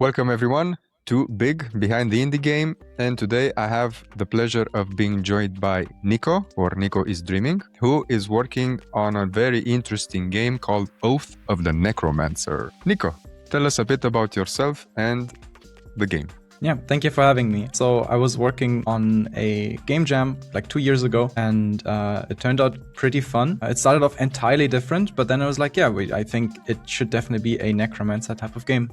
Welcome everyone to Big Behind the Indie Game, and today I have the pleasure of being joined by Nico, or Nycoisdreaming, who is working on a very interesting game called Oath of the Necromancer. Nico, tell us a bit about yourself and the game. Yeah, thank you for having me. So I was working on a game jam like 2 years ago, and it turned out pretty fun. It started off entirely different, but then I was like, yeah, wait, I think it should definitely be a Necromancer type of game.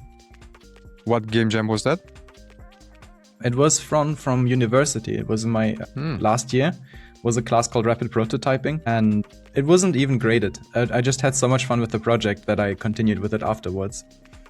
What game jam was that? It was from university. It was in my last year. It was a class called Rapid Prototyping, and it wasn't even graded. I just had so much fun with the project that I continued with it afterwards.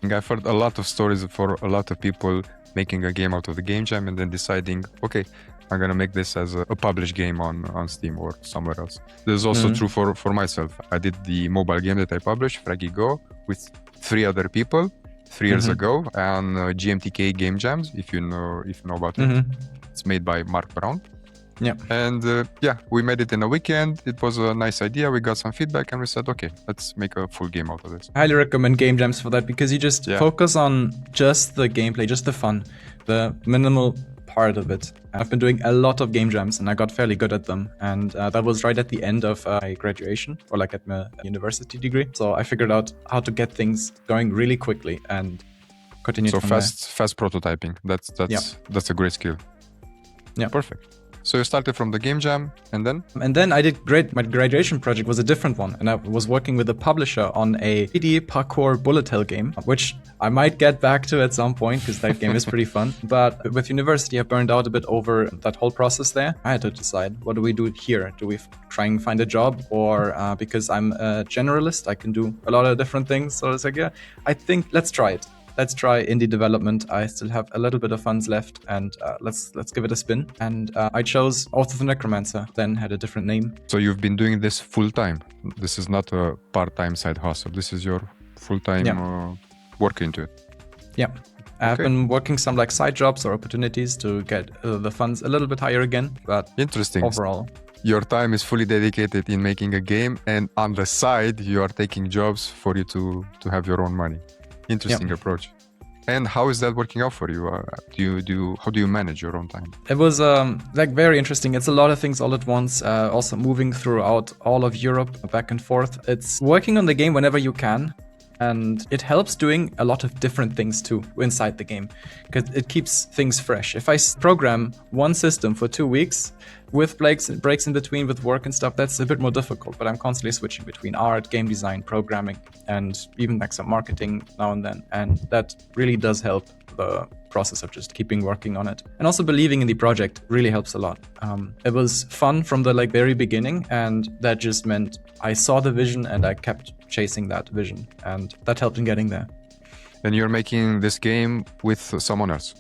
I've heard a lot of stories for a lot of people making a game out of the game jam and then deciding, okay, I'm gonna make this as a published game on Steam or somewhere else. This is also true for myself. I did the mobile game that I published, Fraggy Go, with 3 other people 3 years ago on GMTK Game Jams, if you know about it. It's made by Mark Brown. Yeah. And we made it in a weekend. It was a nice idea. We got some feedback and we said, okay, let's make a full game out of this. I highly recommend game jams for that, because you just focus on just the gameplay, just the fun, the minimal part of it. I've been doing a lot of game jams and I got fairly good at them. And that was right at the end of my graduation, or like at my university degree. So I figured out how to get things going really quickly and continue. So fast prototyping. That's a great skill. Yeah. Perfect. So you started from the game jam, and then? And then I did great. My graduation project was a different one, and I was working with a publisher on a 3D parkour bullet hell game, which I might get back to at some point, because that game is pretty fun. But with university, I burned out a bit over that whole process there. I had to decide, what do we do here? Do we try and find a job, or because I'm a generalist, I can do a lot of different things. So it's like, yeah, I think let's try it. Let's try indie development. I still have a little bit of funds left, and let's give it a spin. And I chose Oath of the Necromancer, then had a different name. So you've been doing this full time. This is not a part-time side hustle. This is your full-time work into it. Yeah. I've been working some like side jobs or opportunities to get the funds a little bit higher again, but interesting. Overall, your time is fully dedicated in making a game, and on the side, you are taking jobs for you to have your own money. Interesting approach. And how is that working out for you? How do you manage your own time? It was like very interesting. It's a lot of things all at once. Also moving throughout all of Europe, back and forth. It's working on the game whenever you can. And it helps doing a lot of different things too inside the game, because it keeps things fresh. If I program one system for 2 weeks with breaks in between with work and stuff, that's a bit more difficult. But I'm constantly switching between art, game design, programming, and even like some marketing now and then. And that really does help the process of just keeping working on it. And also believing in the project really helps a lot. It was fun from the very beginning, and that just meant I saw the vision and I kept chasing that vision, and that helped in getting there. And you're making this game with someone else?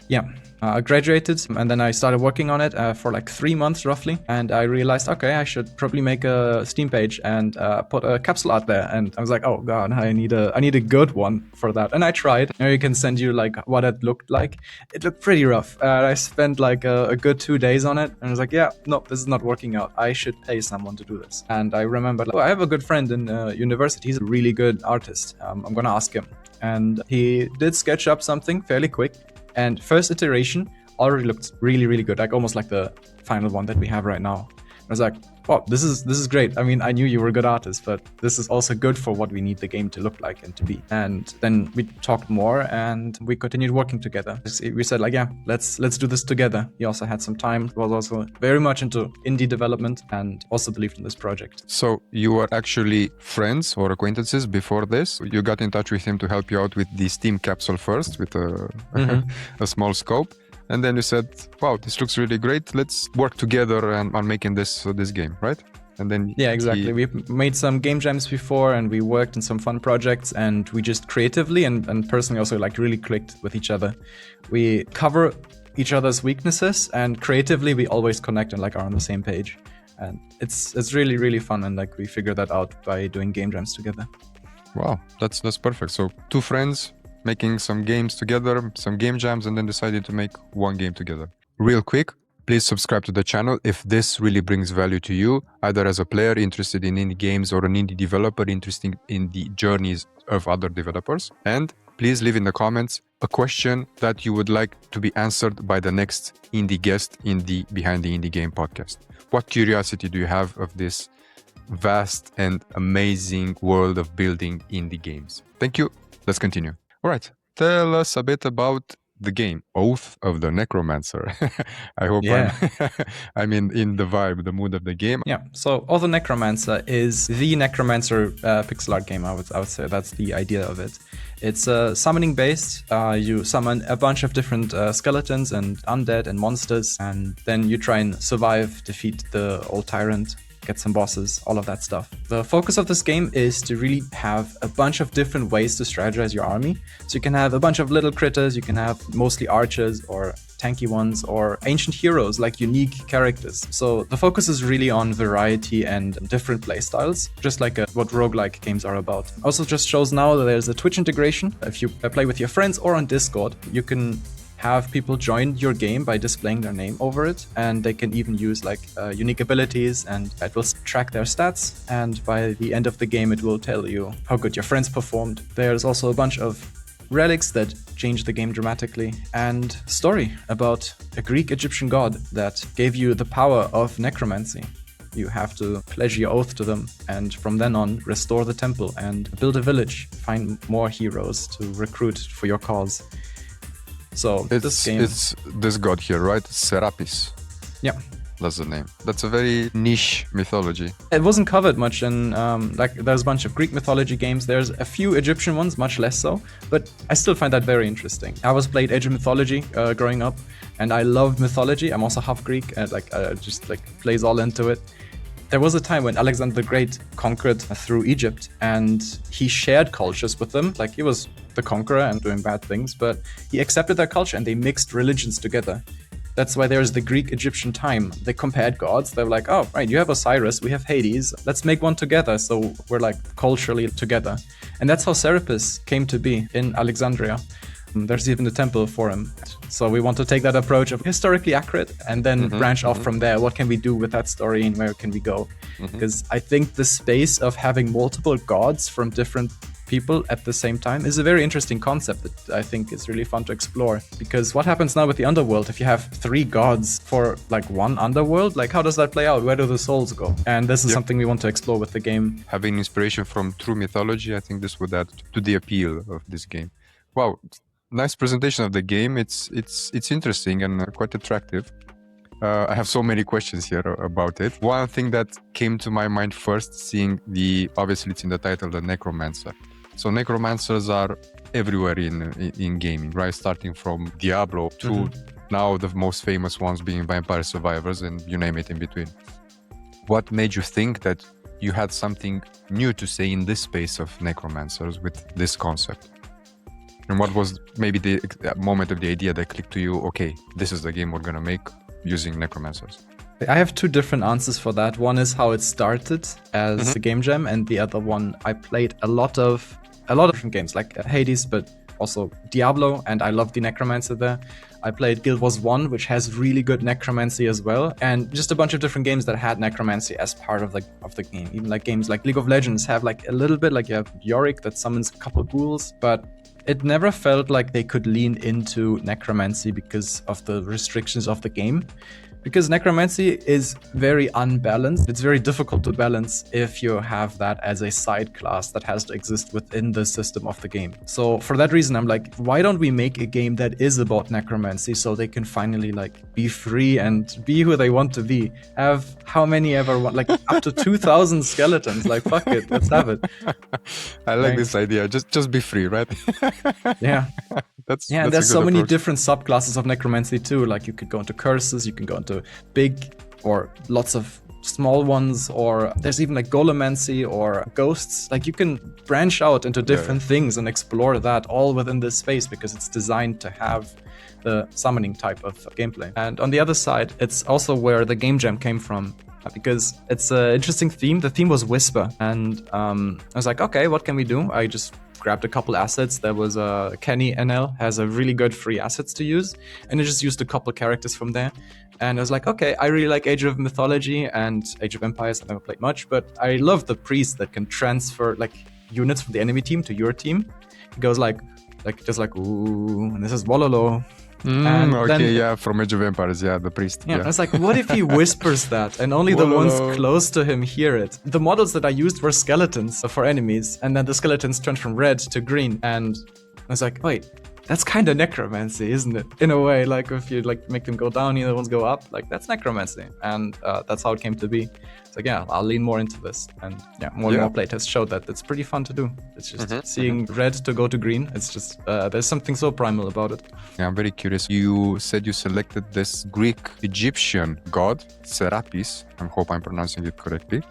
Yeah. I graduated, and then I started working on it for like 3 months roughly, and I realized, okay, I should probably make a Steam page and put a capsule art there. And I was like, oh god, I need a good one for that. And I tried. Now you can send you like what it looked like. It looked pretty rough. I spent like a good 2 days on it, and I was like, yeah, no, this is not working out. I should pay someone to do this. And I remembered, I have a good friend in university. He's a really good artist. I'm gonna ask him. And he did sketch up something fairly quick. And first iteration already looked really, really good, like almost like the final one that we have right now. I was like, wow, this is great. I mean, I knew you were a good artist, but this is also good for what we need the game to look like and to be. And then we talked more, and we continued working together. We said like, yeah, let's do this together. He also had some time, was also very much into indie development, and also believed in this project. So you were actually friends or acquaintances before this? You got in touch with him to help you out with the Steam capsule first, with a small scope. And then you said, wow, this looks really great. Let's work together on making this game, right? And then yeah, exactly. We've made some game jams before, and we worked in some fun projects, and we just creatively and personally also like really clicked with each other. We cover each other's weaknesses, and creatively we always connect and like are on the same page. And it's really, really fun, and like we figured that out by doing game jams together. Wow, that's perfect. So 2 friends making some games together, some game jams, and then decided to make one game together. Real quick, please subscribe to the channel if this really brings value to you, either as a player interested in indie games or an indie developer interested in the journeys of other developers. And please leave in the comments a question that you would like to be answered by the next indie guest in the Behind the Indie Game podcast. What curiosity do you have of this vast and amazing world of building indie games? Thank you. Let's continue. All right. Tell us a bit about the game, Oath of the Necromancer. I hope I'm in the vibe, the mood of the game. Yeah, so Oath of the Necromancer is the Necromancer pixel art game, I would say. That's the idea of it. It's summoning based. You summon a bunch of different skeletons and undead and monsters, and then you try and survive, defeat the old tyrant, get some bosses, all of that stuff. The focus of this game is to really have a bunch of different ways to strategize your army. So you can have a bunch of little critters, you can have mostly archers or tanky ones, or ancient heroes, like unique characters. So the focus is really on variety and different playstyles, just like what roguelike games are about. Also just shows now that there's a Twitch integration. If you play with your friends or on Discord, you can have people join your game by displaying their name over it, and they can even use like unique abilities, and it will track their stats, and by the end of the game it will tell you how good your friends performed. There's also a bunch of relics that change the game dramatically, and story about a Greek Egyptian god that gave you the power of necromancy. You have to pledge your oath to them, and from then on restore the temple and build a village, find more heroes to recruit for your cause. So it's this god here, right? Serapis. Yeah. That's the name. That's a very niche mythology. It wasn't covered much in, there's a bunch of Greek mythology games. There's a few Egyptian ones, much less so, but I still find that very interesting. I was played Age of Mythology growing up, and I loved mythology. I'm also half Greek, and just plays all into it. There was a time when Alexander the Great conquered through Egypt, and he shared cultures with them. Like, he was the conqueror and doing bad things, but he accepted their culture and they mixed religions together. That's why there's the Greek-Egyptian time. They compared gods. They were like, oh, right, you have Osiris, we have Hades. Let's make one together, so we're like culturally together. And that's how Serapis came to be in Alexandria. There's even a temple for him. So we want to take that approach of historically accurate and then branch off from there. What can we do with that story and where can we go? Because I think the space of having multiple gods from different people at the same time is a very interesting concept that I think is really fun to explore. Because what happens now with the underworld, if you have 3 gods for like one underworld, like how does that play out? Where do the souls go? And this is something we want to explore with the game. Having inspiration from true mythology, I think this would add to the appeal of this game. Wow, nice presentation of the game. It's interesting and quite attractive. I have so many questions here about it. One thing that came to my mind first, seeing obviously it's in the title, the Necromancer. So necromancers are everywhere in gaming, right? Starting from Diablo to now the most famous ones being Vampire Survivors, and you name it in between. What made you think that you had something new to say in this space of necromancers with this concept? And what was maybe the moment of the idea that clicked to you, okay, this is the game we're going to make using necromancers? I have 2 different answers for that. One is how it started as a game jam, and the other one, I played a lot of different games like Hades, but also Diablo, and I love the Necromancer there. I played Guild Wars 1, which has really good necromancy as well, and just a bunch of different games that had necromancy as part of the game. Even like games like League of Legends have like a little bit, like you have Yorick that summons a couple ghouls, but it never felt like they could lean into necromancy because of the restrictions of the game. Because necromancy is very unbalanced. It's very difficult to balance if you have that as a side class that has to exist within the system of the game. So for that reason, I'm like, why don't we make a game that is about necromancy so they can finally like be free and be who they want to be? Have how many ever want, like up to 2,000 skeletons. Like, fuck it, let's have it. I like this idea. Just be free, right? Yeah. That's there's so approach. many different subclasses of necromancy too. Like you could go into curses, you can go into big or lots of small ones, or there's even like golemancy or ghosts. Like you can branch out into different things and explore that all within this space because it's designed to have the summoning type of gameplay. And on the other side, it's also where the game jam came from, because it's an interesting theme. The theme was Whisper, and I was like, okay, what can we do? I just grabbed a couple assets. There was Kenny NL has a really good free assets to use, and I just used a couple characters from there. And I was like, okay, I really like Age of Mythology and Age of Empires. I've never played much, but I love the priest that can transfer like units from the enemy team to your team. He goes like like just like ooh, and this is Wololo. Okay, yeah, from Age of Empires, yeah, the priest. Yeah, it's like, what if he whispers that and only the ones close to him hear it? The models that I used were skeletons for enemies, and then the skeletons turned from red to green, and I was like, wait, that's kind of necromancy, isn't it? In a way, like if you like make them go down, the other ones go up, like that's necromancy, and that's how it came to be. It's like, yeah, I'll lean more into this, and yeah, more and more playtests showed that it's pretty fun to do. It's just seeing red to go to green. It's just there's something so primal about it. Yeah, I'm very curious. You said you selected this Greek Egyptian god, Serapis. I hope I'm pronouncing it correctly.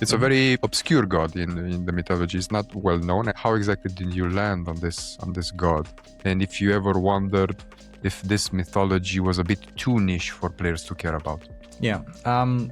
It's a very obscure god in the mythology. It's not well known. How exactly did you land on this god? And if you ever wondered if this mythology was a bit too niche for players to care about? Yeah,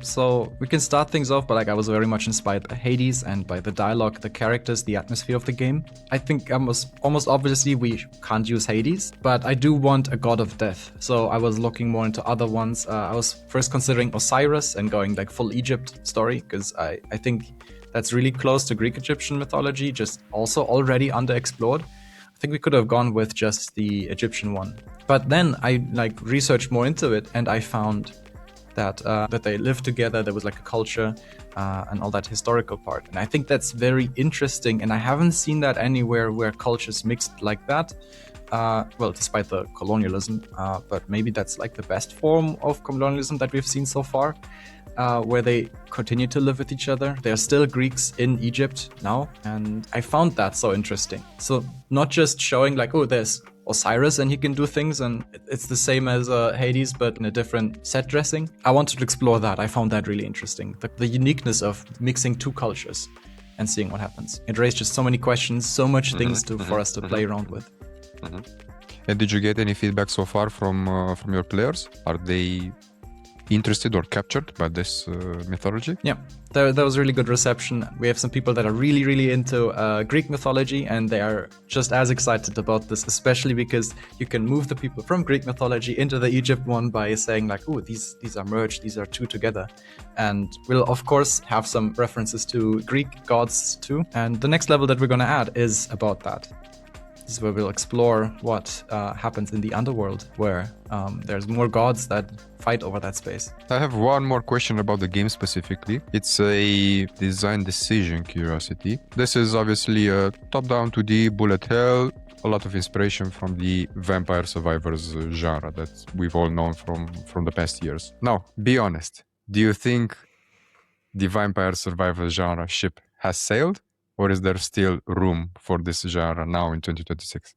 so we can start things off, but like I was very much inspired by Hades and by the dialogue, the characters, the atmosphere of the game. I think almost obviously we can't use Hades, but I do want a god of death. So I was looking more into other ones. I was first considering Osiris and going like full Egypt story, because I think that's really close to Greek Egyptian mythology, just also already underexplored. I think we could have gone with just the Egyptian one. But then I like researched more into it, and I found that they lived together, there was like a culture and all that historical part. And I think that's very interesting, and I haven't seen that anywhere where cultures mixed like that. Well, despite the colonialism, but maybe that's like the best form of colonialism that we've seen so far, where they continue to live with each other. There are still Greeks in Egypt now, and I found that so interesting. So not just showing like, oh, there's Osiris and he can do things and it's the same as Hades but in a different set dressing. I wanted to explore that. I found that really interesting. The uniqueness of mixing two cultures and seeing what happens. It raised just so many questions, so much things for us to play around with. And did you get any feedback so far from your players? Are they interested or captured by this mythology? Yeah, there was really good reception. We have some people that are really, really into Greek mythology, and they are just as excited about this, especially because you can move the people from Greek mythology into the Egypt one by saying like, oh, these are merged, these are two together. And we'll of course have some references to Greek gods too. And the next level that we're going to add is about that. This is where we'll explore what happens in the underworld, where there's more gods that fight over that space. I have one more question about the game specifically. It's a design decision curiosity. This is obviously a top-down 2D bullet hell, a lot of inspiration from the Vampire Survivors genre that we've all known from the past years. Now, be honest, do you think the Vampire Survivors genre ship has sailed? Or is there still room for this genre now in 2026?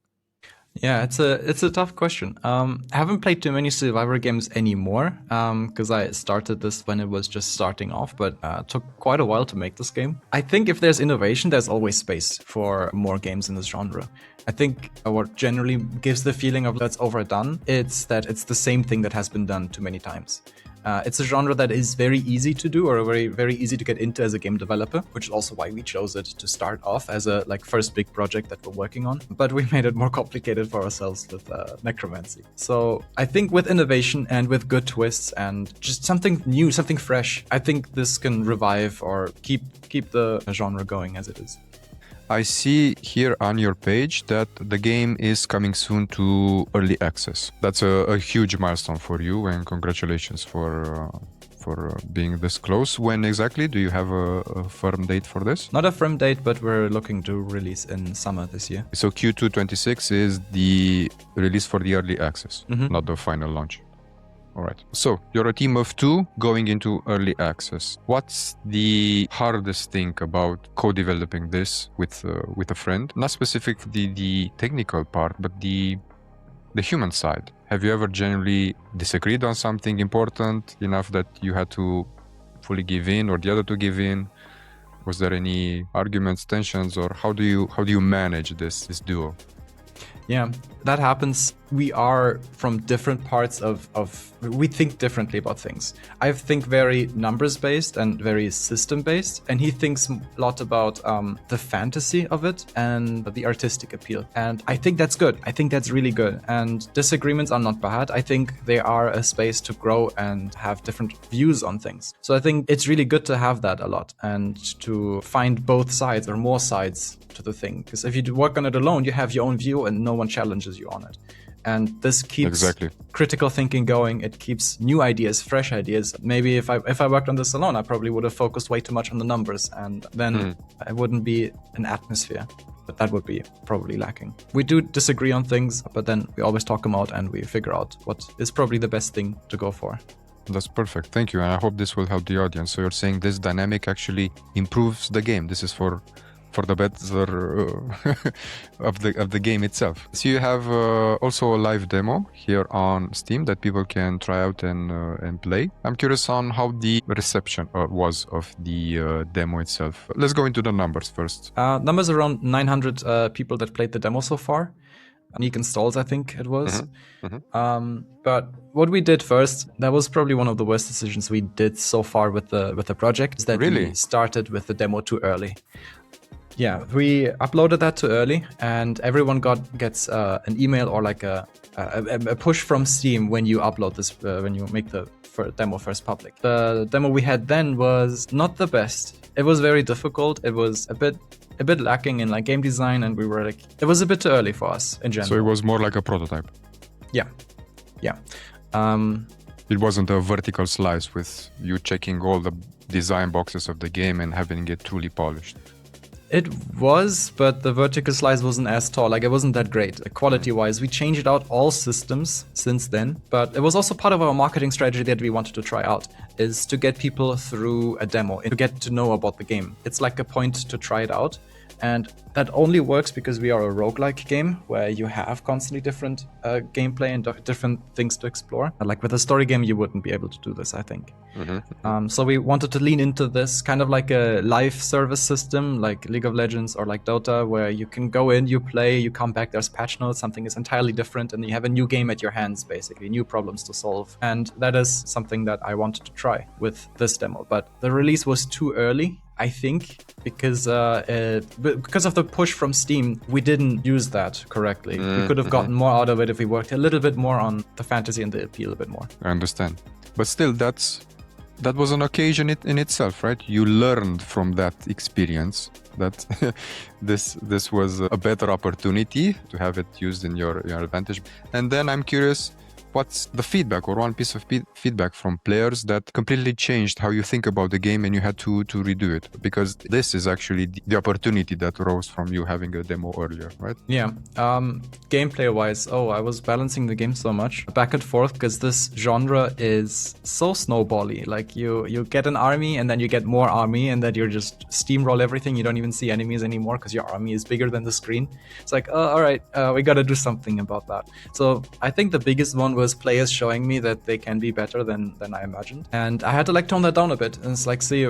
Yeah, it's a tough question. I haven't played too many Survivor games anymore because I started this when it was just starting off, but it took quite a while to make this game. I think if there's innovation, there's always space for more games in this genre. I think what generally gives the feeling of that's overdone, it's that it's the same thing that has been done too many times. It's a genre that is very easy to do or very, very easy to get into as a game developer, which is also why we chose it to start off as a first big project that we're working on. But we made it more complicated for ourselves with necromancy. So I think with innovation and with good twists and just something new, something fresh, I think this can revive or keep the genre going as it is. I see here on your page that the game is coming soon to early access. That's a huge milestone for you, and congratulations for being this close. When exactly? Do you have a firm date for this? Not a firm date, but we're looking to release in summer this year. So Q2 26 is the release for the early access, not the final launch. All right. So you're a team of 2 going into early access. What's the hardest thing about co-developing this with a friend? Not specifically the technical part, but the human side. Have you ever genuinely disagreed on something important enough that you had to fully give in, or the other to give in? Was there any arguments, tensions, or how do you manage this duo? Yeah, that happens we are from different parts we think differently about things. I think very numbers based and very system based, and he thinks a lot about the fantasy of it and the artistic appeal. And I think that's good. I think that's really good. And disagreements are not bad. I think they are a space to grow and have different views on things. So I think it's really good to have that a lot and to find both sides or more sides to the thing. Because if you work on it alone, you have your own view and no one challenges you on it. And this keeps critical thinking going. It keeps new ideas, fresh ideas. Maybe if I worked on this alone, I probably would have focused way too much on the numbers, and then it wouldn't be an atmosphere. But that would be probably lacking. We do disagree on things, but then we always talk them out and we figure out what is probably the best thing to go for. That's perfect. Thank you. And I hope this will help the audience. So you're saying this dynamic actually improves the game. This is for the better of the game itself. So you have also a live demo here on Steam that people can try out and play. I'm curious on how the reception was of the demo itself. Let's go into the numbers first. Numbers around 900 people that played the demo so far. Unique installs, I think it was. But what we did first, that was probably one of the worst decisions we did so far with the project, is that we started with the demo too early. Yeah, we uploaded that too early, and everyone gets an email or like a push from Steam when you upload this, when you make the demo first public. The demo we had then was not the best. It was very difficult. It was a bit lacking in like game design, and we were like, it was a bit too early for us in general. So it was more like a prototype. Yeah. It wasn't a vertical slice with you checking all the design boxes of the game and having it truly polished. It was, but the vertical slice wasn't as tall. Like, it wasn't that great. Quality-wise, we changed out all systems since then. But it was also part of our marketing strategy that we wanted to try out, is to get people through a demo, and to get to know about the game. It's like a point to try it out. And that only works because we are a roguelike game where you have constantly different gameplay and different things to explore. Like with a story game, you wouldn't be able to do this, I think. So we wanted to lean into this kind of like a live service system, like League of Legends or like Dota, where you can go in, you play, you come back, there's patch notes, something is entirely different, and you have a new game at your hands, basically, new problems to solve. And that is something that I wanted to try with this demo. But the release was too early, I think, because of the push from Steam, we didn't use that correctly. We could have gotten more out of it if we worked a little bit more on the fantasy and the appeal a bit more. I understand. But still, that was an occasion in itself, right? You learned from that experience that this was a better opportunity to have it used in your advantage. And then I'm curious, what's the feedback or one piece of feedback from players that completely changed how you think about the game and you had to redo it? Because this is actually the opportunity that rose from you having a demo earlier, right? Yeah. Gameplay wise, I was balancing the game so much back and forth because this genre is so snowbally. Like you get an army and then you get more army and then you just steamroll everything. You don't even see enemies anymore because your army is bigger than the screen. It's like, all right, we got to do something about that. So I think the biggest one was players showing me that they can be better than I imagined, and I had to like tone that down a bit. And it's like, see,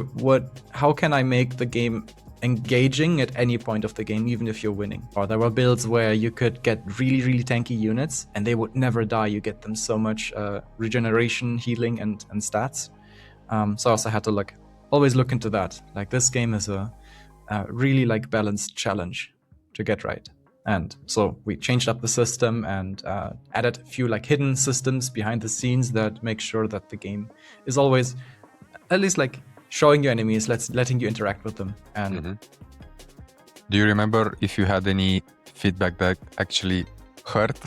how can I make the game engaging at any point of the game, even if you're winning? Or there were builds where you could get really, really tanky units and they would never die. You get them so much regeneration, healing, and stats. So I also had to like always look into that. Like, this game is a really like balanced challenge to get right. And so we changed up the system and added a few like hidden systems behind the scenes that make sure that the game is always at least like showing you enemies, letting you interact with them. And do you remember if you had any feedback that actually hurt,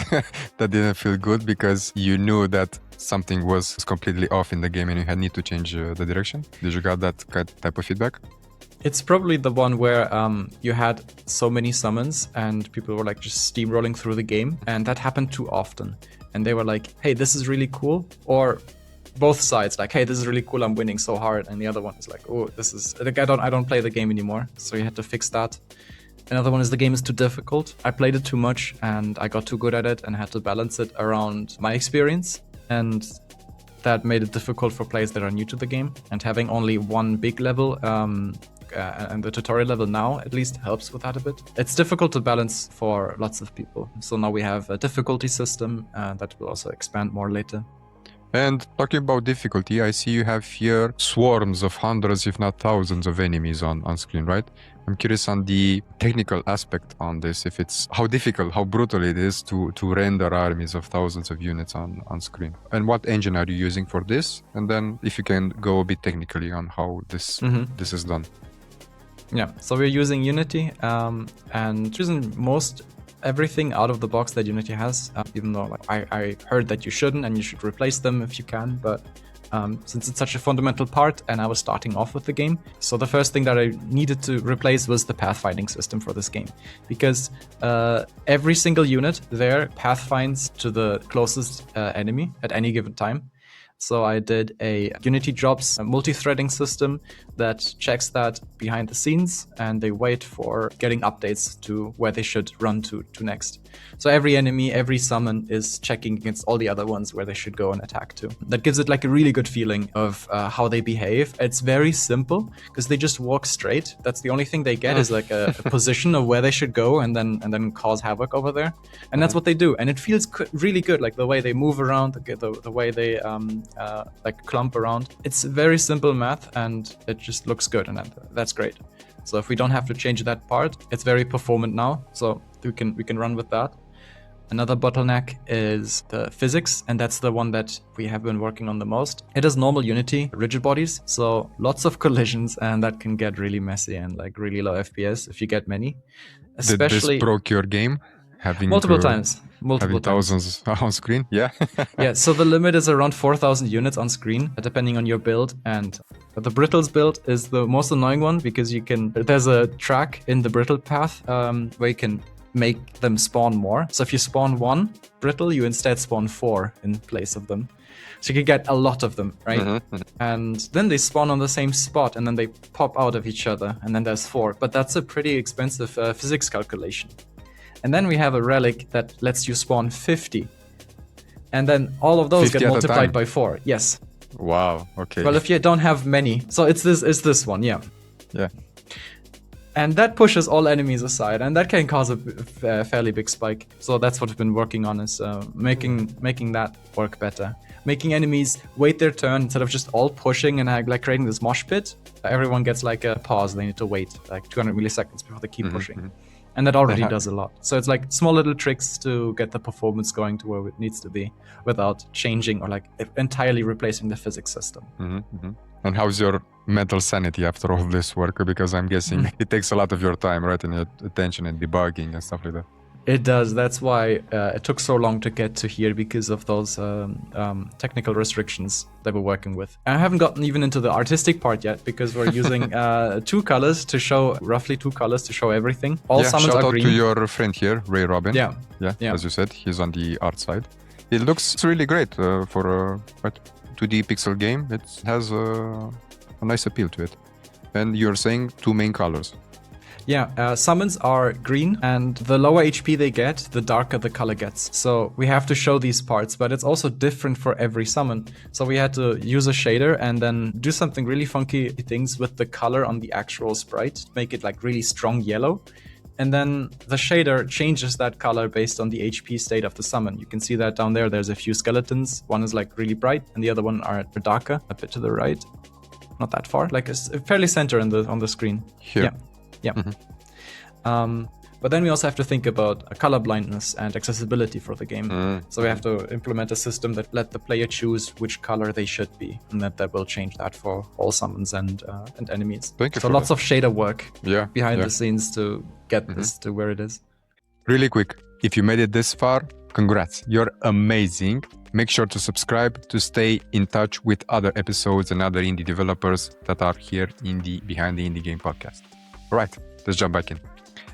that didn't feel good because you knew that something was completely off in the game and you had need to change the direction? Did you got that type of feedback? It's probably the one where you had so many summons and people were like just steamrolling through the game, and that happened too often. And they were like, hey, this is really cool. Or both sides, like, hey, this is really cool, I'm winning so hard. And the other one is like, oh, this is like, I don't play the game anymore. So you had to fix that. Another one is the game is too difficult. I played it too much and I got too good at it and had to balance it around my experience. And that made it difficult for players that are new to the game. And having only one big level and the tutorial level now at least helps with that a bit. It's difficult to balance for lots of people. So now we have a difficulty system that will also expand more later. And talking about difficulty, I see you have here swarms of hundreds, if not thousands of enemies on screen, right? I'm curious on the technical aspect on this, if it's how difficult, how brutal it is to render armies of thousands of units on screen. And what engine are you using for this? And then if you can go a bit technically on how this is done. Yeah, so we're using Unity and using everything out of the box that Unity has, even though I heard that you shouldn't and you should replace them if you can, but since it's such a fundamental part and I was starting off with the game, so the first thing that I needed to replace was the pathfinding system for this game, because every single unit there pathfinds to the closest enemy at any given time. So I did a Unity jobs multi-threading system that checks that behind the scenes, and they wait for getting updates to where they should run to next. So every enemy, every summon is checking against all the other ones where they should go and attack to. That gives it like a really good feeling of how they behave. It's very simple because they just walk straight. That's the only thing they get is like a position of where they should go and then cause havoc over there. And that's what they do. And it feels really good, like the way they move around, the way they like clump around. It's very simple math and it just looks good, and that's great. So if we don't have to change that part, it's very performant now, so we can run with that. Another bottleneck is the physics, and that's the one that we have been working on the most. It is normal Unity rigid bodies, so lots of collisions, and that can get really messy and like really low FPS if you get many. Especially, did this broke your game? Multiple times. Thousands on screen, yeah. Yeah, so the limit is around 4,000 units on screen, depending on your build. And the brittles build is the most annoying one because there's a track in the brittle path where you can make them spawn more. So if you spawn one brittle, you instead spawn 4 in place of them. So you can get a lot of them, right? And then they spawn on the same spot and then they pop out of each other, and then there's 4. But that's a pretty expensive physics calculation. And then we have a relic that lets you spawn 50. And then all of those get multiplied by 4. Yes. Wow, okay. Well, if you don't have many. So it's this one, yeah. Yeah. And that pushes all enemies aside, and that can cause a fairly big spike. So that's what we've been working on, is making that work better. Making enemies wait their turn instead of just all pushing and like creating this mosh pit. Everyone gets like a pause. They need to wait like 200 milliseconds before they keep pushing. And that already does a lot. So it's like small little tricks to get the performance going to where it needs to be without changing or like entirely replacing the physics system. And how's your mental sanity after all this work? Because I'm guessing it takes a lot of your time, right? And your attention and debugging and stuff like that. It does. That's why it took so long to get to here, because of those technical restrictions that we're working with. I haven't gotten even into the artistic part yet, because we're using roughly 2 colors to show everything. All summons are green. Shout out to your friend here, Ray Robin. Yeah. As you said, he's on the art side. It looks really great for a 2D pixel game. It has a nice appeal to it. And you're saying 2 main colors. Yeah, summons are green, and the lower HP they get, the darker the color gets. So we have to show these parts, but it's also different for every summon. So we had to use a shader and then do something really funky things with the color on the actual sprite, make it like really strong yellow. And then the shader changes that color based on the HP state of the summon. You can see that down there. There's a few skeletons. One is like really bright, and the other one are darker, a bit to the right. Not that far, like it's fairly center on the screen. Here. Yeah. But then we also have to think about color blindness and accessibility for the game. So we have to implement a system that let the player choose which color they should be, and that will change that for all summons and enemies. So lots of shader work behind the scenes to get this to where it is. Really quick, if you made it this far, congrats, you're amazing. Make sure to subscribe to stay in touch with other episodes and other indie developers that are here in the Behind the Indie Game podcast. All right, let's jump back in.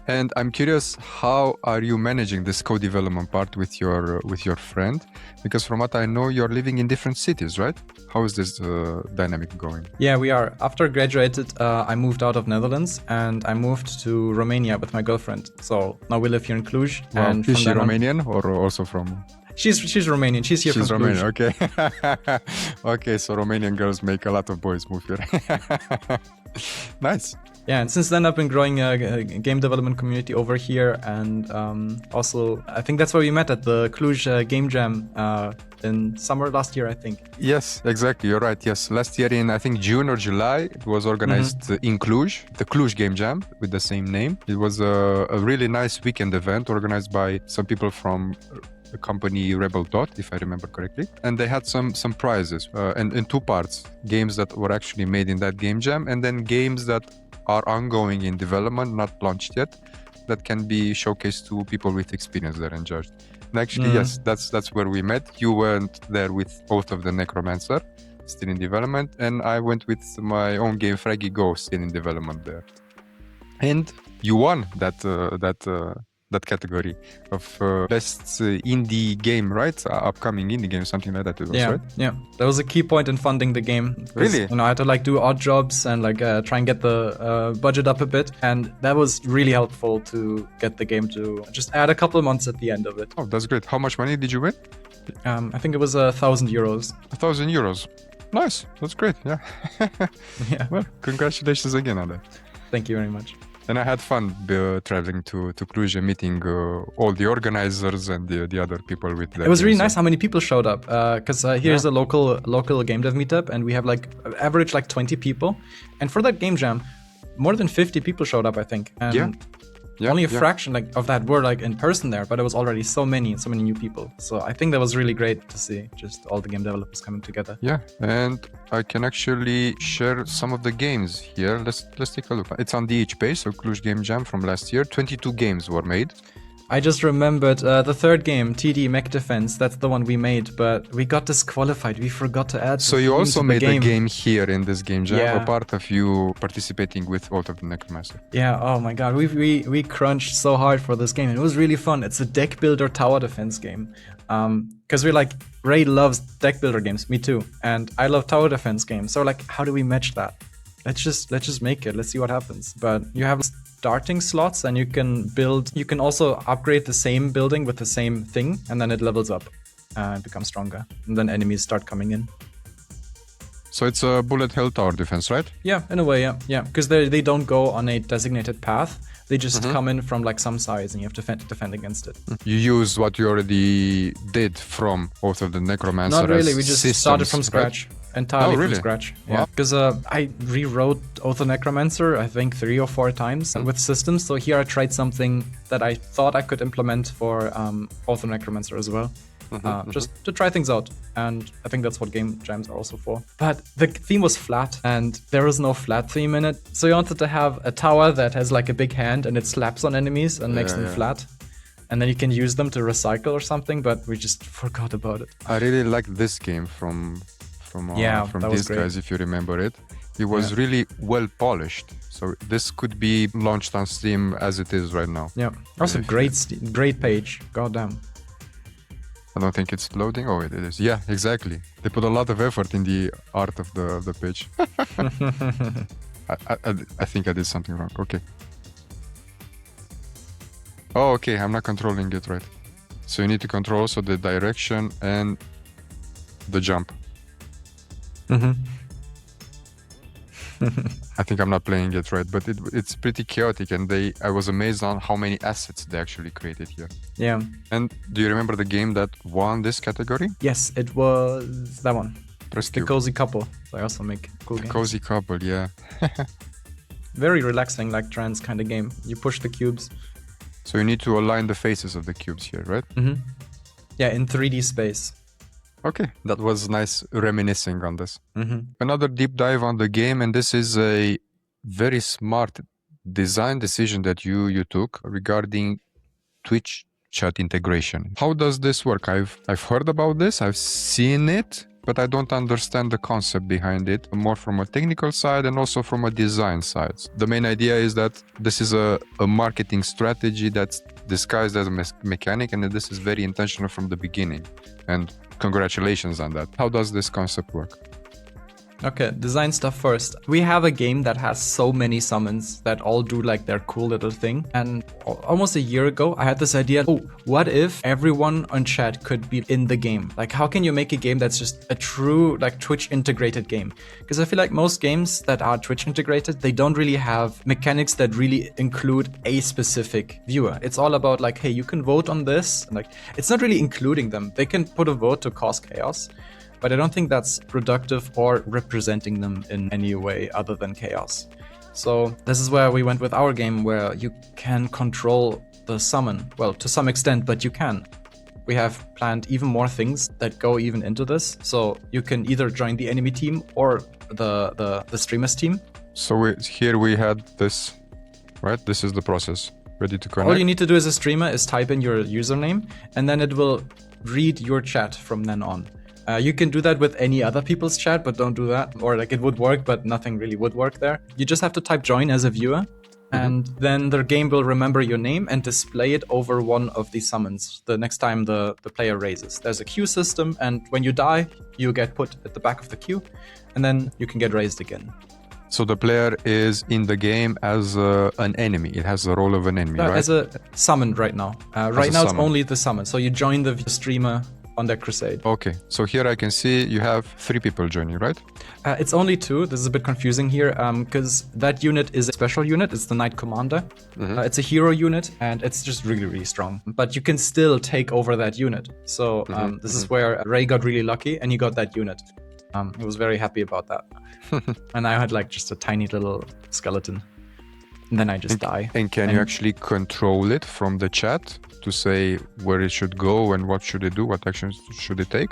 And I'm curious, how are you managing this co-development part with your friend? Because from what I know, you're living in different cities, right? How is this dynamic going? Yeah, we are. After I graduated, I moved out of Netherlands and I moved to Romania with my girlfriend. So now we live here in Cluj. Wow. And is she Romanian or also from... She's Romanian. She's here from Cluj. She's Romanian, okay. Okay, so Romanian girls make a lot of boys move here. Nice. Yeah, and since then I've been growing a game development community over here, and also I think that's where we met at the Cluj Game Jam in summer last year, I think. Yes, exactly. You're right. Yes, last year in I think June or July, it was organized in Cluj, the Cluj Game Jam with the same name. It was a really nice weekend event organized by some people from the company Rebel Dot, if I remember correctly, and they had some prizes and in two parts: games that were actually made in that game jam, and then games that are ongoing in development, not launched yet, that can be showcased to people with experience there and judged. And actually, yes, that's where we met. You went there with Oath of the Necromancer, still in development, and I went with my own game, Fraggy Go, still in development there. And you won that category of best indie game, right? Upcoming indie game, something like that. It was, Yeah, right? yeah. That was a key point in funding the game. 'Cause, Really? I had to like do odd jobs and like try and get the budget up a bit, and that was really helpful to get the game to just add a couple of months at the end of it. Oh, that's great. How much money did you win? I think it was 1,000 euros. 1,000 euros. Nice. That's great. Yeah. Yeah. Well, congratulations again on that. Thank you very much. And I had fun traveling to Cluj and meeting all the organizers and the other people with that. It was really nice how many people showed up, because here's a local game dev meetup, and we have like average like 20 people, and for that game jam, more than 50 people showed up, I think. And only a fraction like of that were like in person there, but it was already so many new people. So I think that was really great to see just all the game developers coming together. Yeah, and I can actually share some of the games here. Let's take a look. It's on the DH page, so Cluj Game Jam from last year. 22 games were made. I just remembered the third game, TD Mech Defense. That's the one we made, but we got disqualified. We forgot to add. So you also made a game here in this game jam, Yeah. a part of you participating with Oath of the Necromancer. Yeah. Oh my God, we crunched so hard for this game. It was really fun. It's a deck builder tower defense game. Because we're like, Ray loves deck builder games. Me too. And I love tower defense games. So like, how do we match that? Let's just make it. Let's see what happens. But you have starting slots, and you can build. You can also upgrade the same building with the same thing, and then it levels up and becomes stronger. And then enemies start coming in. So it's a bullet hell tower defense, right? Yeah, in a way, yeah. Because they don't go on a designated path. They just come in from like some size, and you have to defend against it. You use what you already did from Oath of the Necromancer. Not really. as We just systems, started from right? scratch. Entirely really? from scratch. Wow. Yeah. Because I rewrote Oath of Necromancer, I think 3 or 4 times with systems. So here I tried something that I thought I could implement for Oath of Necromancer as well. Just to try things out. And I think that's what game jams are also for. But the theme was flat, and there was no flat theme in it. So you wanted to have a tower that has like a big hand, and it slaps on enemies and makes them flat. And then you can use them to recycle or something, but we just forgot about it. I really like this game from these guys, if you remember it. It was really well polished. So this could be launched on Steam as it is right now. Yeah. Also great page. Goddamn. I don't think it's loading. Oh, it is. Yeah, exactly. They put a lot of effort in the art of the page. I think I did something wrong. Okay. Oh, okay. I'm not controlling it right. So you need to control also the direction and the jump. I think I'm not playing it right, but it's pretty chaotic, and I was amazed on how many assets they actually created here. Yeah. And do you remember the game that won this category? Yes, it was that one. Press The Q. Cozy Couple. So I also make cool The games. Cozy Couple, yeah. Very relaxing, like trance kind of game. You push the cubes. So you need to align the faces of the cubes here, right? Yeah, in 3D space. Okay, that was nice reminiscing on this. Another deep dive on the game, and this is a very smart design decision that you took regarding Twitch chat integration. How does this work? I've heard about this, I've seen it, but I don't understand the concept behind it, more from a technical side and also from a design side. The main idea is that this is a marketing strategy that's disguised as a mechanic, and that this is very intentional from the beginning. And congratulations on that. How does this concept work? Okay, design stuff first. We have a game that has so many summons that all do like their cool little thing. And almost a year ago, I had this idea, oh, what if everyone on chat could be in the game? Like, how can you make a game that's just a true like Twitch integrated game? Because I feel like most games that are Twitch integrated, they don't really have mechanics that really include a specific viewer. It's all about like, hey, you can vote on this. And like, it's not really including them. They can put a vote to cause chaos. But I don't think that's productive or representing them in any way other than chaos. So this is where we went with our game, where you can control the summon. Well, to some extent, but you can. We have planned even more things that go even into this. So you can either join the enemy team or the streamer's team. So here we had this, right? This is the process. Ready to connect. All you need to do as a streamer is type in your username, and then it will read your chat from then on. You can do that with any other people's chat, but don't do that. Or like it would work, but nothing really would work there. You just have to type join as a viewer, and then the game will remember your name and display it over one of these summons the next time the player raises. There's a queue system, and when you die, you get put at the back of the queue, and then you can get raised again. So the player is in the game as an enemy. It has the role of an enemy, right? As a summon right now. Right now it's only the summon. So you join the streamer on their crusade. Okay, so here I can see you have 3 people joining, right? It's only 2. This is a bit confusing here because that unit is a special unit. It's the Knight Commander. It's a hero unit and it's just really, really strong. But you can still take over that unit. So this is where Ray got really lucky and he got that unit. He was very happy about that. And I had like just a tiny little skeleton. And then I just die. And can you actually control it from the chat to say where it should go and what should it do? What actions should it take?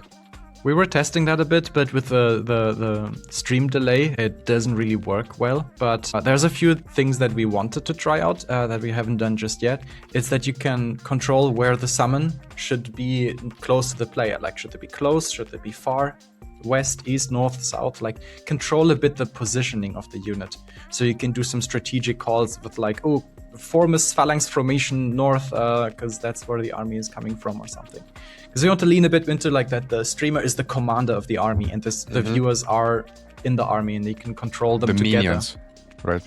We were testing that a bit, but with the stream delay, it doesn't really work well. But there's a few things that we wanted to try out that we haven't done just yet. It's that you can control where the summon should be close to the player. Like, should it be close? Should it be far? West, east, north, south, like control a bit the positioning of the unit. So you can do some strategic calls with like, oh, form a phalanx formation north, because that's where the army is coming from or something. Because we want to lean a bit into like that the streamer is the commander of the army and the viewers are in the army and they can control them together. The minions, right?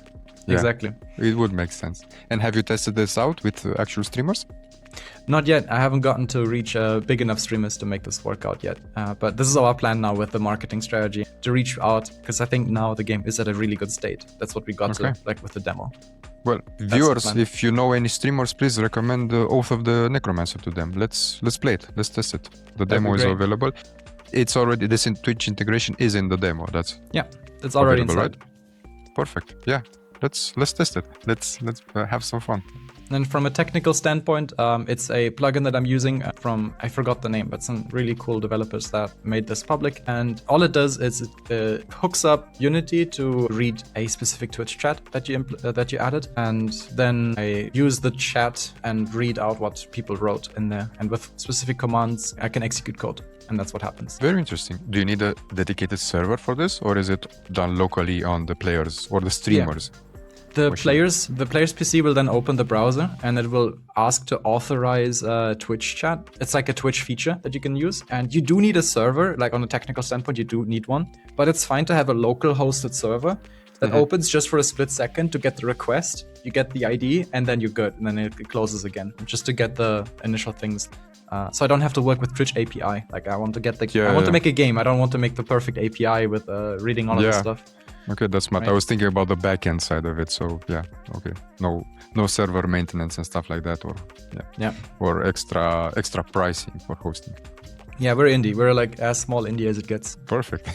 Yeah. Exactly. It would make sense. And have you tested this out with actual streamers? Not yet. I haven't gotten to reach big enough streamers to make this work out yet. But this is our plan now with the marketing strategy, to reach out, because I think now the game is at a really good state. That's what we got to, like with the demo. Well, viewers, if you know any streamers, please recommend the Oath of the Necromancer to them. Let's play it. Let's test it. The demo is available. It's already, this Twitch integration is in the demo. That's it's already inside. Right? Perfect. Yeah. Let's test it. Let's have some fun. And from a technical standpoint, it's a plugin that I'm using from, I forgot the name, but some really cool developers that made this public. And all it does is it hooks up Unity to read a specific Twitch chat that you added. And then I use the chat and read out what people wrote in there. And with specific commands, I can execute code. And that's what happens. Very interesting. Do you need a dedicated server for this? Or is it done locally on the players or the streamers? Yeah. The player's PC will then open the browser and it will ask to authorize Twitch chat. It's like a Twitch feature that you can use. And you do need a server, like on a technical standpoint, you do need one. But it's fine to have a local hosted server that opens just for a split second to get the request. You get the ID and then you're good. And then it closes again just to get the initial things. So I don't have to work with Twitch API. Like I want to get I want to make a game. I don't want to make the perfect API with reading all of this stuff. Okay, that's smart. Right. I was thinking about the backend side of it. So yeah, okay. No server maintenance and stuff like that, or or extra pricing for hosting. Yeah, we're indie. We're like as small indie as it gets. Perfect.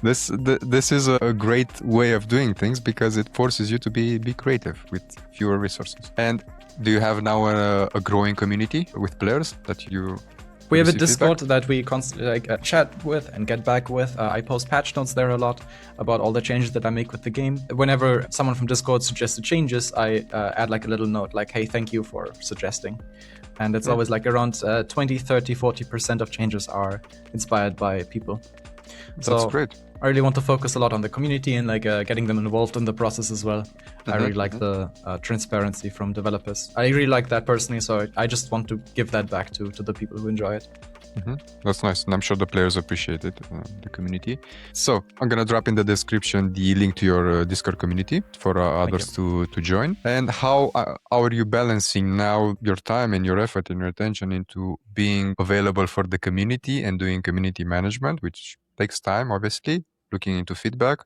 This is a great way of doing things because it forces you to be creative with fewer resources. And do you have now a growing community with players that you? We have a Discord that we constantly chat with and get back with. I post patch notes there a lot about all the changes that I make with the game. Whenever someone from Discord suggests changes, I add like a little note like, hey, thank you for suggesting. And it's always like around 20, 30, 40% of changes are inspired by people. That's great. I really want to focus a lot on the community and like getting them involved in the process as well. I really like the transparency from developers. I really like that personally, so I just want to give that back to the people who enjoy it. That's nice, and I'm sure the players appreciate it, the community. So I'm gonna drop in the description the link to your Discord community for others to join. And how are you balancing now your time and your effort and your attention into being available for the community and doing community management, which takes time, obviously, looking into feedback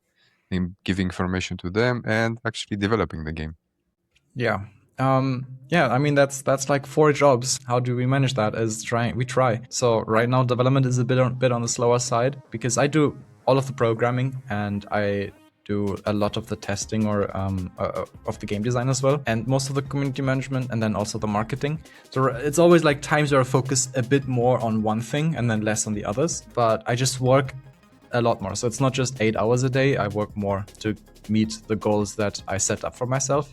and giving information to them and actually developing the game? Yeah. I mean, that's like 4 jobs. How do we manage that? We try. So right now development is a bit on the slower side because I do all of the programming and I do a lot of the testing or of the game design as well, and most of the community management, and then also the marketing. So it's always like times where I focus a bit more on one thing and then less on the others, but I just work a lot more. So it's not just 8 hours a day, I work more to meet the goals that I set up for myself.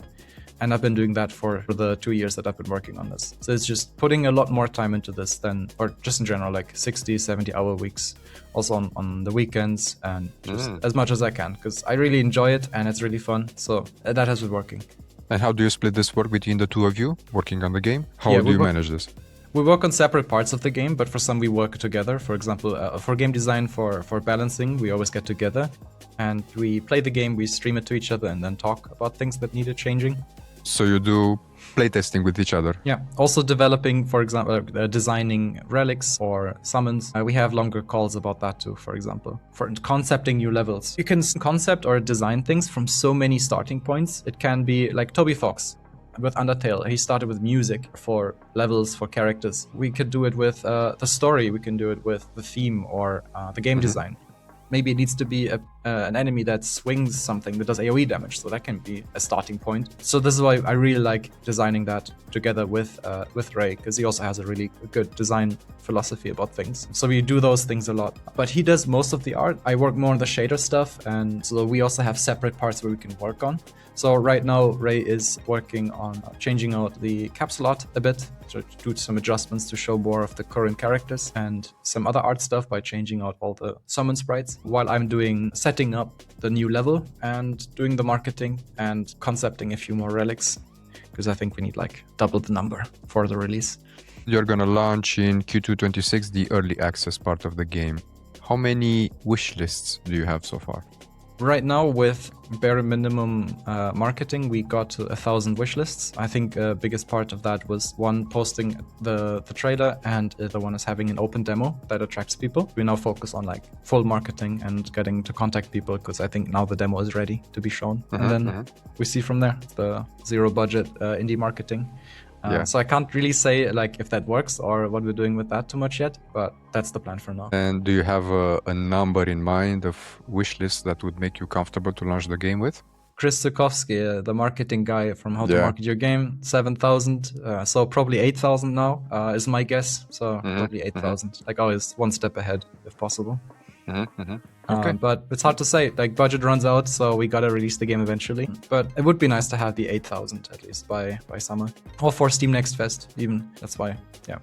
And I've been doing that for the 2 years that I've been working on this. So it's just putting a lot more time into this or just in general, like 60, 70 hour weeks, also on the weekends, and just as much as I can, because I really enjoy it and it's really fun. So that has been working. And how do you split this work between the two of you working on the game? How do you manage this? We work on separate parts of the game, but for some we work together. For example, for game design, for balancing, we always get together and we play the game, we stream it to each other and then talk about things that needed changing. So you do playtesting with each other? Yeah. Also developing, for example, designing relics or summons. We have longer calls about that too, for example. For concepting new levels. You can concept or design things from so many starting points. It can be like Toby Fox with Undertale. He started with music for levels, for characters. We could do it with the story. We can do it with the theme or the game design. Maybe it needs to be an enemy that swings something that does AoE damage, so that can be a starting point. So this is why I really like designing that together with Ray, because he also has a really good design philosophy about things. So we do those things a lot. But he does most of the art. I work more on the shader stuff, and so we also have separate parts where we can work on. So right now, Ray is working on changing out the capsule art a bit, to do some adjustments to show more of the current characters, and some other art stuff by changing out all the summon sprites, while I'm doing setting up the new level and doing the marketing and concepting a few more relics, because I think we need like double the number for the release. You're gonna launch in Q2 26 the early access part of the game. How many wish lists do you have so far? Right now, with bare minimum marketing, we got to 1,000 wish lists. I think biggest part of that was one, posting the trailer, and the one is having an open demo that attracts people. We now focus on like full marketing and getting to contact people, because I think now the demo is ready to be shown. And then we see from there the zero budget indie marketing. So I can't really say like if that works or what we're doing with that too much yet, but that's the plan for now. And do you have a number in mind of wish lists that would make you comfortable to launch the game with? Chris Zukovsky, the marketing guy from How to Market Your Game, 7,000. So probably 8,000 now is my guess. So probably 8,000. Like always one step ahead if possible. Okay. But it's hard to say, like budget runs out, so we gotta release the game eventually. But it would be nice to have the 8,000 at least by summer, or for Steam Next Fest even. That's why, yeah.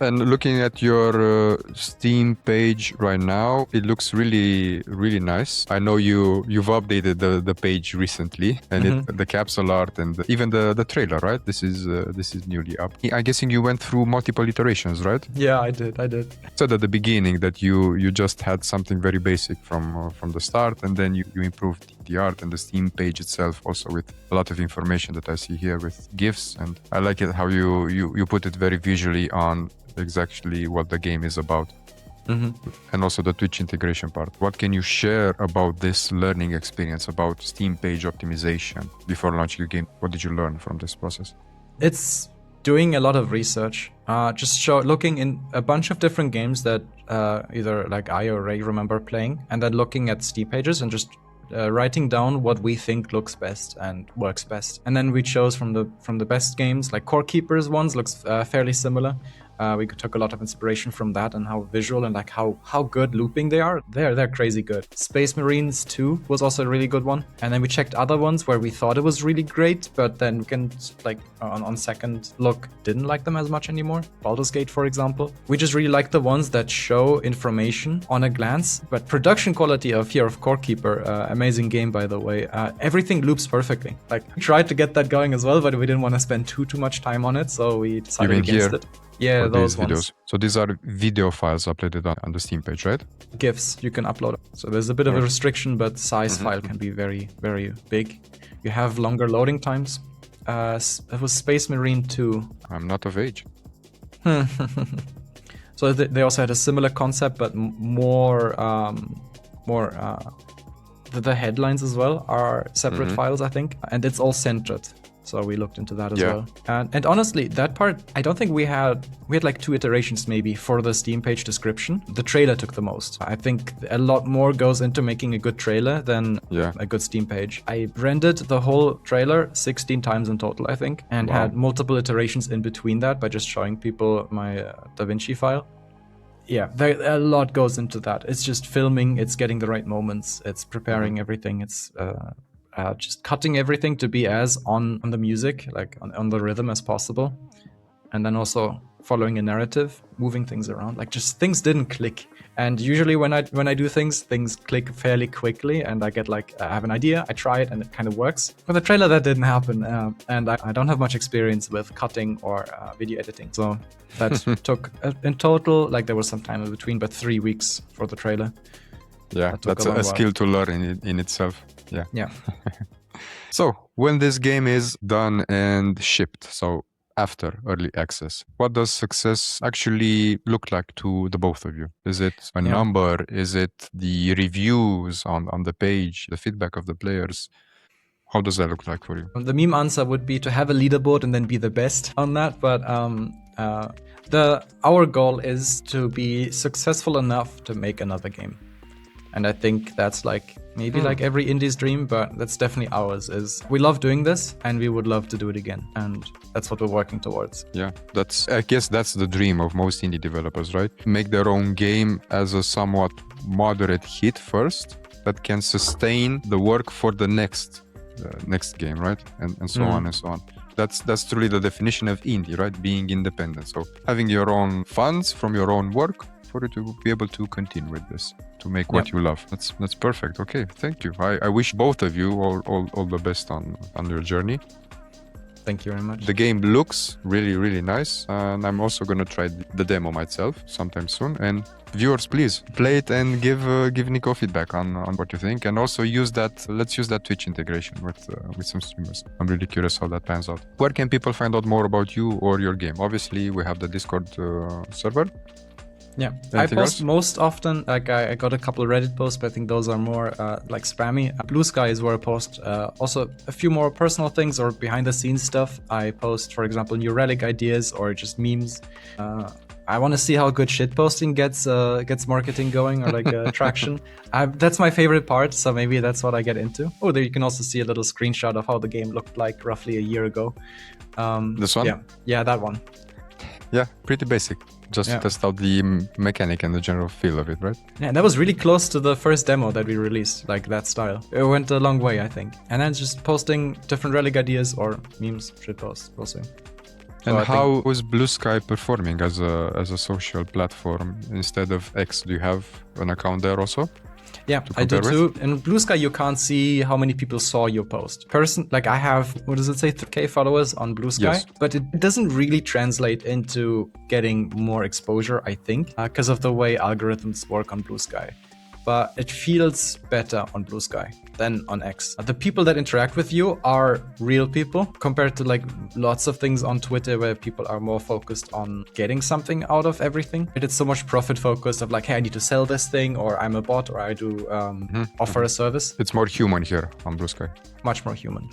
And looking at your Steam page right now, it looks really, really nice. I know you've updated the page recently, and the capsule art and even the trailer, right? This is newly up. I'm guessing you went through multiple iterations, right? Yeah, I did. So at the beginning that you just had something very basic from the start, and then you improved the art and the Steam page itself, also with a lot of information that I see here with GIFs, and I like it how you put it very visually on exactly what the game is about. And also the Twitch integration part. What can you share about this learning experience, about Steam page optimization before launching the game? What did you learn from this process? It's doing a lot of research, looking in a bunch of different games that either like I or Ray remember playing, and then looking at Steam pages and just writing down what we think looks best and works best. And then we chose from the best games, like Core Keepers ones looks fairly similar. We took a lot of inspiration from that, and how visual and like how good looping they are. They're crazy good. Space Marines 2 was also a really good one. And then we checked other ones where we thought it was really great, but then we can like on second look didn't like them as much anymore. Baldur's Gate, for example. We just really like the ones that show information on a glance. But production quality of Core Keeper, amazing game by the way. Everything loops perfectly. Like we tried to get that going as well, but we didn't want to spend too much time on it, so we decided against it. Yeah, for those these videos. ones. So these are video files uploaded on the Steam page, right? GIFs you can upload. So there's a bit of a restriction, but size file can be very, very big. You have longer loading times. It was Space Marine 2. I'm not of age. So they also had a similar concept, but more the headlines as well are separate files, I think, and it's all centered. So we looked into that as well. And honestly, that part, I don't think we had like 2 iterations maybe for the Steam page description. The trailer took the most. I think a lot more goes into making a good trailer than a good Steam page. I rendered the whole trailer 16 times in total, I think, and had multiple iterations in between that by just showing people my DaVinci file. Yeah, a lot goes into that. It's just filming, it's getting the right moments, it's preparing everything, it's just cutting everything to be as on the music, like on the rhythm as possible. And then also following a narrative, moving things around. Like just things didn't click. And usually when I do things click fairly quickly and I get like, I have an idea, I try it and it kind of works. For the trailer that didn't happen. And I don't have much experience with cutting or video editing. So that took, in total, like there was some time in between, but 3 weeks for the trailer. Yeah, that's a skill to learn in itself. Yeah. So when this game is done and shipped, so after early access, what does success actually look like to the both of you? Is it a number? Is it the reviews on the page, the feedback of the players? How does that look like for you? The meme answer would be to have a leaderboard and then be the best on that. But our goal is to be successful enough to make another game. And I think that's like maybe like every indie's dream, but that's definitely ours. Is we love doing this and we would love to do it again, and that's what we're working towards. Yeah, I guess that's the dream of most indie developers, right? Make their own game as a somewhat moderate hit first that can sustain the work for the next game, right? And so on and so on. That's truly the definition of indie, right? Being independent. So having your own funds from your own work for you to be able to continue with this, to make what you love. That's perfect. Okay, thank you. I wish both of you all the best on your journey. Thank you very much. The game looks really, really nice, and I'm also gonna try the demo myself sometime soon. And viewers, please play it and give Nico feedback on what you think, and also let's use that Twitch integration with some streamers. I'm really curious how that pans out. Where can people find out more about you or your game? Obviously, we have the Discord server. Yeah, Anything I post else? most often, like I got a couple of Reddit posts, but I think those are more like spammy. Blue Sky is where I post also a few more personal things or behind the scenes stuff. I post, for example, new relic ideas or just memes. I want to see how good shit posting gets marketing going or like traction. That's my favorite part, so maybe that's what I get into. Oh, there you can also see a little screenshot of how the game looked like roughly a year ago. This one? Yeah, that one. Yeah, pretty basic. Just to test out the mechanic and the general feel of it, right? Yeah, that was really close to the first demo that we released, like that style. It went a long way, I think. And then just posting different relic ideas or memes, shit posts, we'll see. And how is Blue Sky performing as a social platform instead of X? Do you have an account there also? Yeah, I do too. In Blue Sky, you can't see how many people saw your post. Like I have, what does it say, 3K followers on Blue Sky? But it doesn't really translate into getting more exposure, I think, because of the way algorithms work on Blue Sky. But it feels better on Blue Sky than on X. The people that interact with you are real people compared to like lots of things on Twitter where people are more focused on getting something out of everything. It's so much profit focused of like, hey, I need to sell this thing, or I'm a bot, or I do offer a service. It's more human here on Blue Sky. Much more human.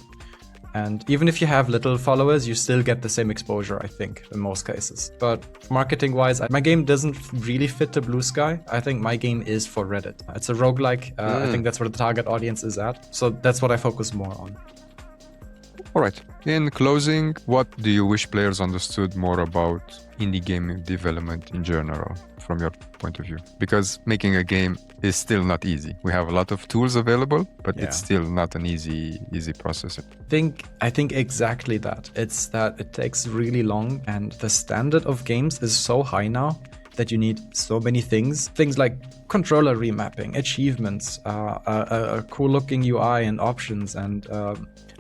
And even if you have little followers, you still get the same exposure, I think, in most cases. But marketing-wise, my game doesn't really fit to Blue Sky. I think my game is for Reddit. It's a roguelike. I think that's where the target audience is at. So that's what I focus more on. All right. In closing, what do you wish players understood more about indie game development in general, from your point of view? Because making a game is still not easy. We have a lot of tools available, but it's still not an easy process. I think exactly that. It's that it takes really long, and the standard of games is so high now that you need so many things. Things like controller remapping, achievements, a cool looking UI and options, and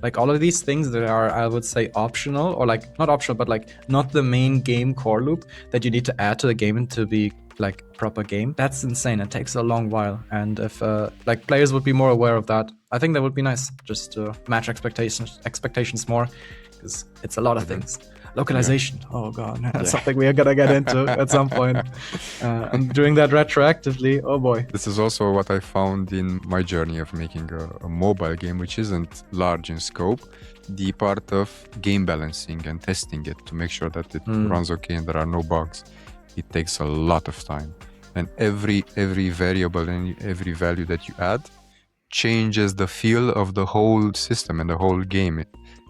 Like all of these things that are, I would say, optional, or like not optional, but like not the main game core loop that you need to add to the game and to be like proper game. That's insane. It takes a long while. And if like players would be more aware of that, I think that would be nice, just to match expectations more, because it's a lot of things. Localization. Yeah. Oh god, that's something we are gonna get into at some point. And doing that retroactively, oh boy. This is also what I found in my journey of making a mobile game, which isn't large in scope. The part of game balancing and testing it to make sure that it runs okay and there are no bugs. It takes a lot of time. And every variable and every value that you add changes the feel of the whole system and the whole game.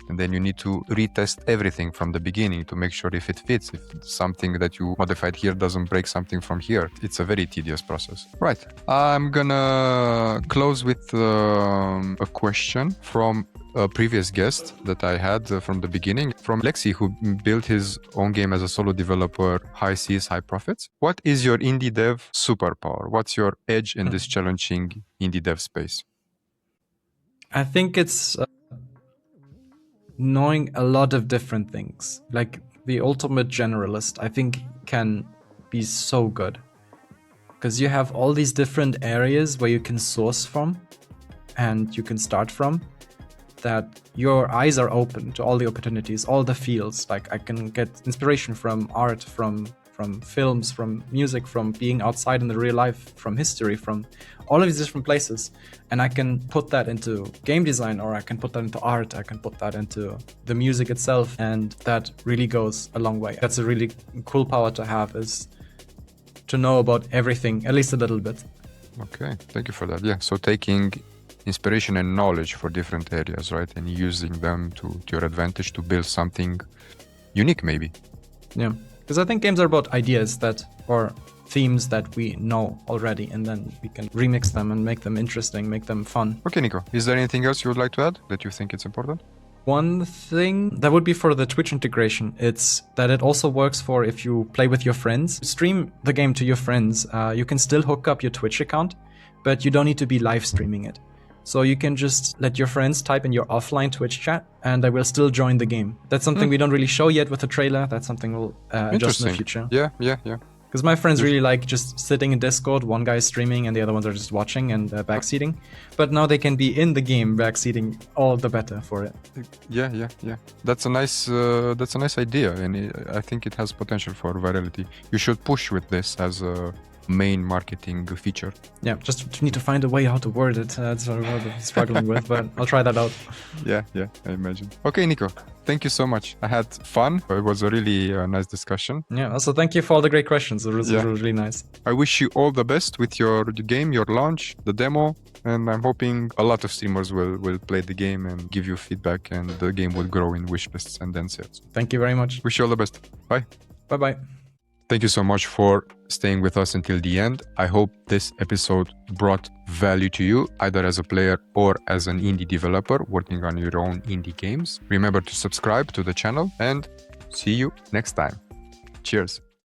And then you need to retest everything from the beginning to make sure if it fits, if something that you modified here doesn't break something from here. It's a very tedious process. Right. I'm gonna close with a question from a previous guest that I had from the beginning, from Lexi, who built his own game as a solo developer, high seas, high profits. What is your indie dev superpower? What's your edge in this challenging indie dev space? I think it's knowing a lot of different things. Like the ultimate generalist, I think, can be so good. Because you have all these different areas where you can source from and you can start from, that your eyes are open to all the opportunities, all the fields. Like I can get inspiration from art, from films, from music, from being outside in the real life, from history, from all of these different places. And I can put that into game design, or I can put that into art, I can put that into the music itself. And that really goes a long way. That's a really cool power to have, is to know about everything, at least a little bit. Okay, thank you for that. Yeah, so taking inspiration and knowledge for different areas, right? And using them to your advantage to build something unique, maybe. Yeah, because I think games are about ideas that, or themes that we know already, and then we can remix them and make them interesting, make them fun. Okay, Nico, is there anything else you would like to add that you think it's important? One thing that would be for the Twitch integration, it's that it also works for if you play with your friends. Stream the game to your friends. You can still hook up your Twitch account, but you don't need to be live streaming it. So you can just let your friends type in your offline Twitch chat, and they will still join the game. That's something we don't really show yet with the trailer. That's something we'll adjust in the future. Yeah. Because my friends really like just sitting in Discord, one guy is streaming and the other ones are just watching and backseating. But now they can be in the game backseating, all the better for it. Yeah. That's a nice idea, and I think it has potential for virality. You should push with this as a main marketing feature. Yeah, just need to find a way how to word it. That's what I'm struggling with, but I'll try that out. Yeah, I imagine. Okay, Nico, thank you so much. I had fun. It was a really nice discussion. Yeah, also thank you for all the great questions. It was really nice. I wish you all the best with your game, your launch, the demo, and I'm hoping a lot of streamers will play the game and give you feedback, and the game will grow in wishlists and then sales. Thank you very much. Wish you all the best. Bye. Bye-bye. Thank you so much for staying with us until the end. I hope this episode brought value to you, either as a player or as an indie developer working on your own indie games. Remember to subscribe to the channel, and see you next time. Cheers.